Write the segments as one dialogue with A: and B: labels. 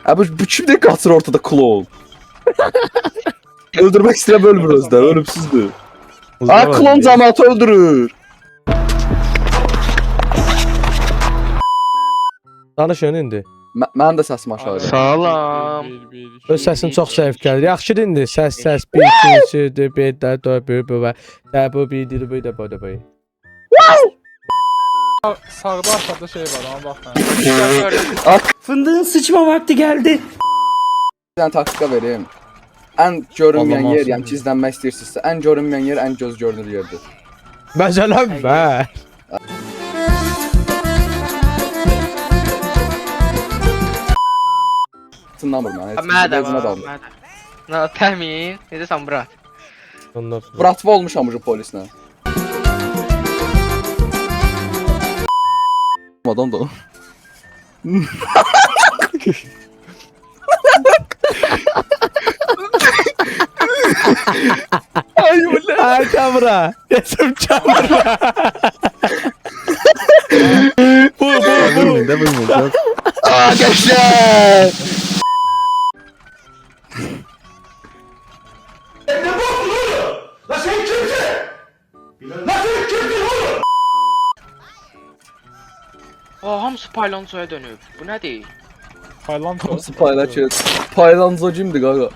A: Bu kimde qaçır ortada klon? Öldürmek istəyirəm ölmür özdə, ölümsüzdür. Klon cəmaatı öldürür.
B: Danışın indi.
A: Mənim də səsim aşağıdır.
C: Salam.
B: Öz səsin çox zəif gəlir. Yaxşı indi. Səs 1 2 3 4 5 4 5 5 bu bir dili bu da bu da bu.
D: Sağda aşağıda şey var ama bak.
E: Fındığın sıçma vakti geldi.
A: Bir dənə taktika verim. Ən görünməyən
B: Allah
A: yer,
B: olsun.
A: yəni ki, izlənmək istəyirsinizsə, ən görünməyən yer ən göz görünür yerdir.
B: Məsələn və
A: Tınlamır mən.
C: Mədə. Nə təmin? Necəsən bura?
B: ondan sonra.
A: Bratva olmuşam bu polislə. Adam da.
B: Ay ulan. Ay kamera. Resim kamera. Bu.
A: Ne bilmiyorum.
B: Aa gençler.
C: Hamısı paylansoya dönüb. Bu nədir?
D: Tayland
A: Nasıl paylaşıyor? Paylanzacıyımdı gaga.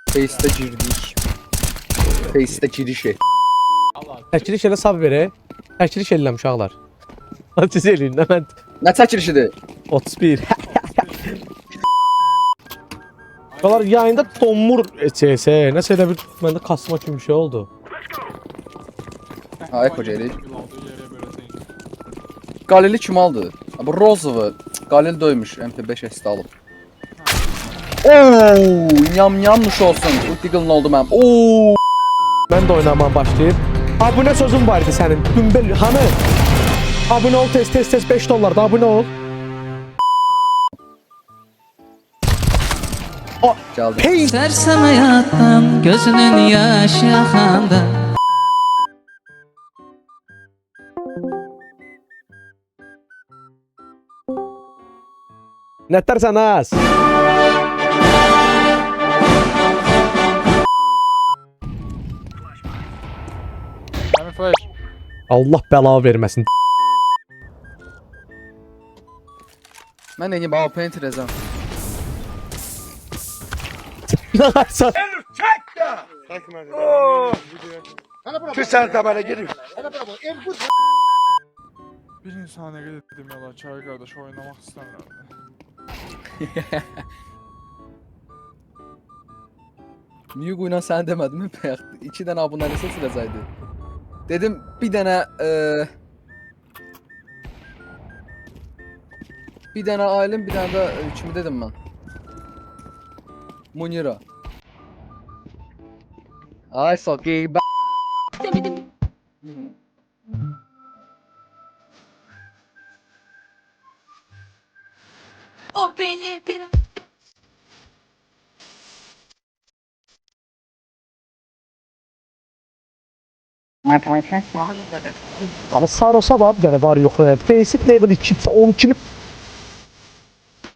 A: Face'de girdik. Face'de girişi.
B: Çəkiliş elə sab verə. Çəkiliş eləm uşaqlar. Siz eləyin də mən
A: Ne çəkilişidir?
B: 31. Uşaqlar yayında donmur CS. Nəsə elə bir məndə kasma kimi bir şey oldu.
A: Ha, Eko Celik. Galili kim aldı? Ha, bu Rozovu. Galil döymüş. MP5 ST alıb. Ooo, yam olsun. Ultigal'ın oldu mənim. Ooo.
B: Mən də oynamaya başlayıb. Abunə sözüm var idi sənin. Dümbel hanı? Abunə ol tez $5 da abunə ol.
A: Gəldi.
B: Hey!
E: Sersem hayattan gözünün yaş yakanda.
B: Nə tərsən az?
D: Hemen flash.
B: Allah bəla verməsin.
A: Mən deyim, baba paint edəcəm.
B: Nə qarsan?
D: Bir insana dedim yalan çay kardeş oynamak istemiyorum.
A: Myugo ilə sən demədin mi? 2 dənə abunəlisə siləcəkdi. Dedim bir dənə bir dənə Aylin, bir dənə də kimi dedim mən. Munira. Ay sokey.
F: O beni bir
B: Ama Sarosa var bir dənə var yox. Basic level 2 10 kimi